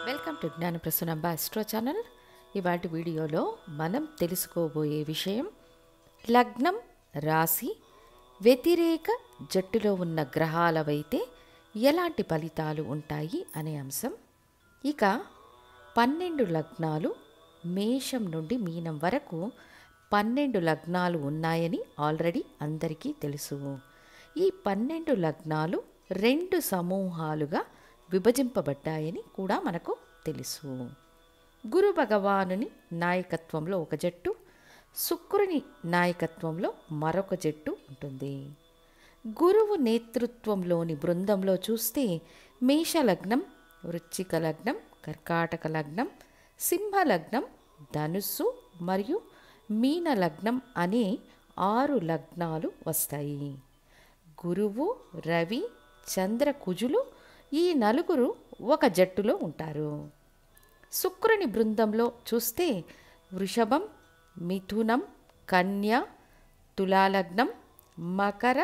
Welcome to Gnanaprasunamba astro channel. ఇవాటి వీడియోలో మనం తెలుసుకోబోయే విషయం లగ్నం, రాశి, వ్యతిరేక జట్టులో ఉన్న గ్రహాలవైతే ఎలాంటి ఫలితాలు ఉంటాయి అనే అంశం. ఇక 12 లగ్నాలు, మేషం నుండి మీనం వరకు 12 లగ్నాలు ఉన్నాయని ఆల్రెడీ అందరికీ తెలుసు. ఈ 12 లగ్నాలు 2 సమూహాలుగా విభజింపబడ్డాయని కూడా మనకు తెలుసు. గురు భగవానుని నాయకత్వంలో ఒక జట్టు, శుక్రుని నాయకత్వంలో మరొక జట్టు ఉంటుంది. గురువు నేతృత్వంలోని బృందంలో చూస్తే మేష లగ్నం, వృశ్చిక లగ్నం, కర్కాటక లగ్నం, సింహ లగ్నం, ధనుస్సు మరియు మీన లగ్నం అనే 6 లగ్నాలు వస్తాయి. గురువు, రవి, చంద్ర, కుజులు ఈ నలుగురు ఒక జట్టులో ఉంటారు. శుక్రుని బృందంలో చూస్తే వృషభం, మిథునం, కన్య, తులాలగ్నం, మకర,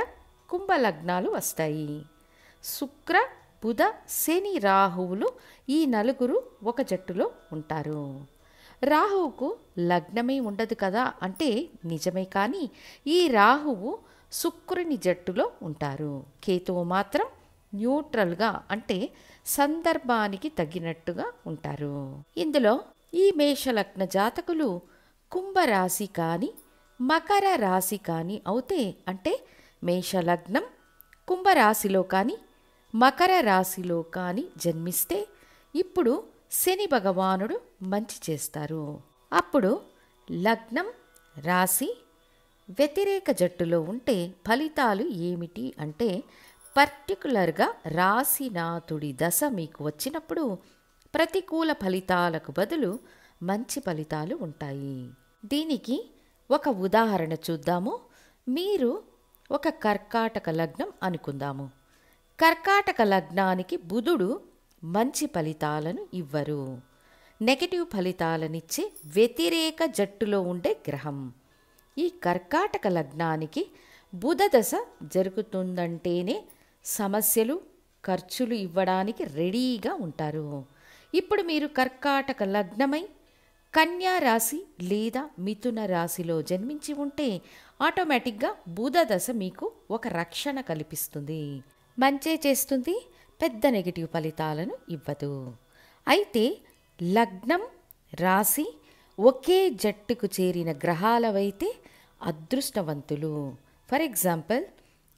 కుంభలగ్నాలు వస్తాయి. శుక్ర, బుధ, శని, రాహువులు ఈ నలుగురు ఒక జట్టులో ఉంటారు. రాహువుకు లగ్నమే ఉండదు కదా అంటే నిజమే, కానీ ఈ రాహువు శుక్రుని జట్టులో ఉంటారు. కేతువు మాత్రం న్యూట్రల్గా అంటే సందర్భానికి తగినట్టుగా ఉంటారు. ఇందులో ఈ మేషలగ్న జాతకులు కుంభరాశి కానీ మకర రాశి కానీ అవుతే, అంటే మేషలగ్నం కుంభరాశిలో కానీ మకర రాశిలో కానీ జన్మిస్తే ఇప్పుడు శని భగవానుడు మంచి చేస్తారు. అప్పుడు లగ్నం, రాశి వ్యతిరేక జట్టులో ఉంటే ఫలితాలు ఏమిటి అంటే, పర్టికులర్గా రాశినాథుడి దశ మీకు వచ్చినప్పుడు ప్రతికూల ఫలితాలకు బదులు మంచి ఫలితాలు ఉంటాయి. దీనికి ఒక ఉదాహరణ చూద్దాము. మీరు ఒక కర్కాటక లగ్నం అనుకుందాము. కర్కాటక లగ్నానికి బుధుడు మంచి ఫలితాలను ఇవ్వరు, నెగటివ్ ఫలితాలనిచ్చే వ్యతిరేక జట్టులో ఉండే గ్రహం. ఈ కర్కాటక లగ్నానికి బుధ దశ జరుగుతుందంటేనే సమస్యలు, ఖర్చులు ఇవ్వడానికి రెడీగా ఉంటారు. ఇప్పుడు మీరు కర్కాటక లగ్నమై కన్యా రాశి లేదా మిథున రాశిలో జన్మించి ఉంటే ఆటోమేటిక్గా బుధ దశ మీకు ఒక రక్షణ కల్పిస్తుంది, మంచే చేస్తుంది, పెద్ద నెగిటివ్ ఫలితాలను ఇవ్వదు. అయితే లగ్నం, రాశి ఒకే జట్టుకు చేరిన గ్రహాలవైతే అదృష్టవంతులు. ఫర్ ఎగ్జాంపుల్,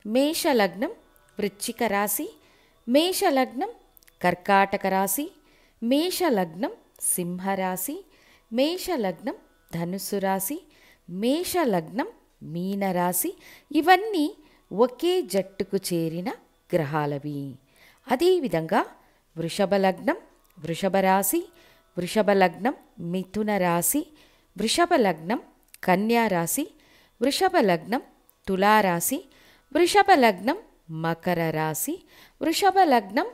మేష లగ్నం వృశ్చిక రాశి, మేష లగ్నం కర్కాటక రాశి, మేష లగ్నం సింహరాశి, మేష లగ్నం ధనుస్సు రాశి, మేష లగ్నం మీనరాశి ఇవన్నీ ఒకే జట్టుకు చేరిన గ్రహాలవి. అదేవిధంగా వృషభ లగ్నం వృషభ రాశి, వృషభ లగ్నం మిథున రాశి, వృషభ లగ్నం కన్యా రాశి, వృషభ లగ్నం తులారాశి, వృషభ లగ్నం మకర రాశి, వృషభ లగ్నం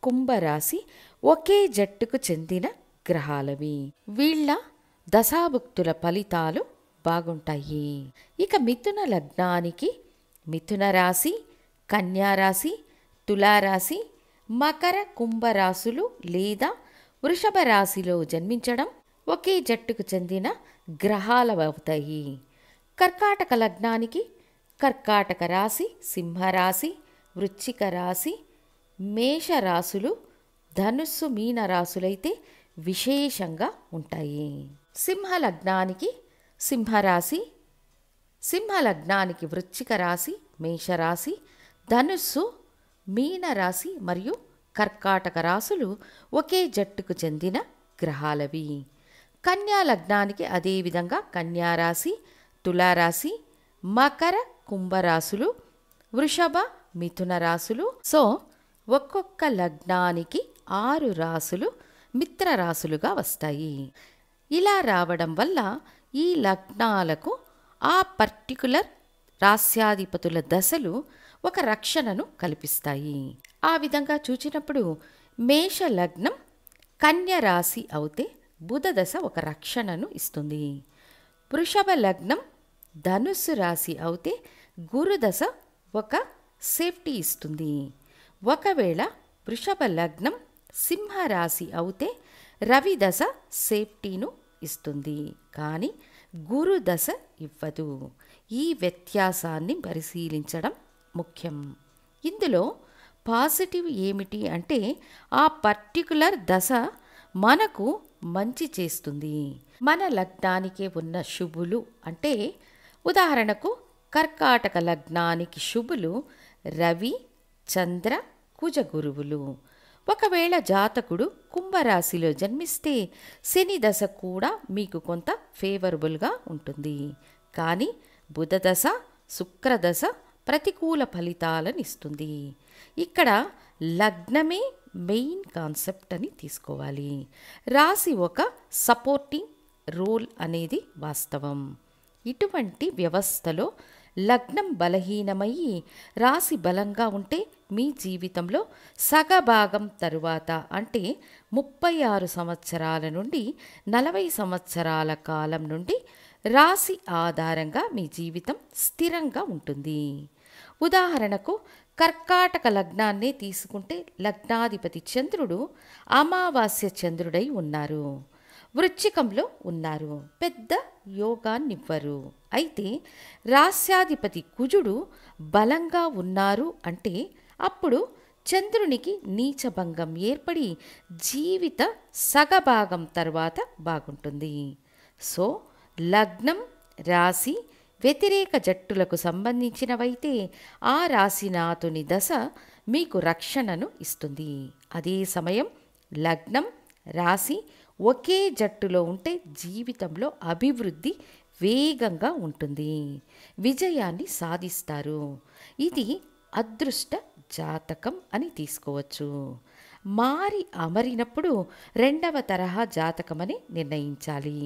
కుంభరాశి ఒకే జట్టుకు చెందిన గ్రహాలవి. వీళ్ళ దశాభుక్తుల ఫలితాలు బాగుంటాయి. ఇక మిథున లగ్నానికి మిథున రాశి, కన్యా రాశి, తులారాశి, మకర, కుంభరాశులు లేదా వృషభ రాశిలో జన్మించడం ఒకే జట్టుకు చెందిన గ్రహాలవుతాయి. కర్కాటక లగ్నానికి కర్కాటక రాశి, సింహరాశి, వృశ్చిక రాశి, మేషరాశులు, ధనుస్సు, మీన రాశులైతే విశేషంగా ఉంటాయి. సింహలగ్నానికి సింహరాశి, సింహలగ్నానికి వృశ్చిక రాశి, మేషరాశి, ధనుస్సు, మీనరాశి మరియు కర్కాటక రాశులు ఒకే జట్టుకు చెందిన గ్రహాలవి. కన్యా లగ్నానికి అదేవిధంగా కన్యారాశి, తులారాశి, మకర, కుంభరాశులు, వృషభ, మిథున రాశులు. సో ఒక్కొక్క లగ్నానికి 6 రాశులు మిత్రరాశులుగా వస్తాయి. ఇలా రావడం వల్ల ఈ లగ్నాలకు ఆ పర్టికులర్ రాశ్యాధిపతుల దశలు ఒక రక్షణను కల్పిస్తాయి. ఆ విధంగా చూచినప్పుడు మేష లగ్నం కన్య రాశి అవుతే బుధ దశ ఒక రక్షణను ఇస్తుంది. వృషభ లగ్నం ధనుస్సు రాశి అవుతే గురుదశ ఒక సేఫ్టీ ఇస్తుంది. ఒకవేళ వృషభ లగ్నం సింహరాశి అవుతే రవి దశ సేఫ్టీను ఇస్తుంది, కానీ గురు దశ ఇవ్వదు. ఈ వ్యత్యాసాన్ని పరిశీలించడం ముఖ్యం. ఇందులో పాజిటివ్ ఏమిటి అంటే ఆ పర్టికులర్ దశ మనకు మంచి చేస్తుంది. మన లగ్నానికే ఉన్న శుభులు అంటే ఉదాహరణకు కర్కాటక లగ్నానికి శుభులు రవి, చంద్ర, కుజ గురువులు. ఒకవేళ జాతకుడు కుంభరాశిలో జన్మిస్తే శని దశ కూడా మీకు కొంత ఫేవరబుల్గా ఉంటుంది, కానీ బుధ దశ, శుక్రదశ ప్రతికూల ఫలితాలను ఇస్తుంది. ఇక్కడ లగ్నమే మెయిన్ కాన్సెప్ట్ అని తీసుకోవాలి. రాశి ఒక సపోర్టింగ్ రోల్ అనేది వాస్తవం. ఇటువంటి వ్యవస్థలో లగ్నం బలహీనమయ్యి రాశి బలంగా ఉంటే మీ జీవితంలో సగభాగం తరువాత అంటే 36 సంవత్సరాల నుండి 40 సంవత్సరాల కాలం నుండి రాశి ఆధారంగా మీ జీవితం స్థిరంగా ఉంటుంది. ఉదాహరణకు కర్కాటక లగ్నాన్నే తీసుకుంటే లగ్నాధిపతి చంద్రుడు అమావాస్య చంద్రుడై ఉన్నారు, వృశ్చికంలో ఉన్నారు, పెద్ద యోగాన్నివ్వరు. అయితే రాస్యాధిపతి కుజుడు బలంగా ఉన్నారు అంటే అప్పుడు చంద్రునికి నీచభంగం ఏర్పడి జీవిత సగభాగం తర్వాత బాగుంటుంది. సో లగ్నం, రాశి వ్యతిరేక జట్టులకు సంబంధించినవైతే ఆ రాశినాథుని దశ మీకు రక్షణను ఇస్తుంది. అదే సమయం లగ్నం, రాశి ఒకే జట్టులో ఉంటే జీవితంలో అభివృద్ధి వేగంగా ఉంటుంది, విజయాన్ని సాధిస్తారు. ఇది అదృష్ట జాతకం అని తీసుకోవచ్చు. మారి అమరినప్పుడు రెండవ తరహా జాతకమని నిర్ణయించాలి.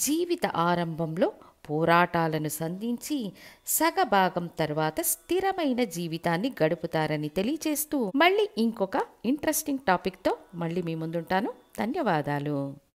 జీవిత ఆరంభంలో పోరాటాలను సంధించి సగభాగం తర్వాత స్థిరమైన జీవితాన్ని గడుపుతారని తెలియజేస్తూ మళ్ళీ ఇంకొక ఇంట్రెస్టింగ్ టాపిక్తో మళ్ళీ మీ ముందుంటాను. ధన్యవాదాలు.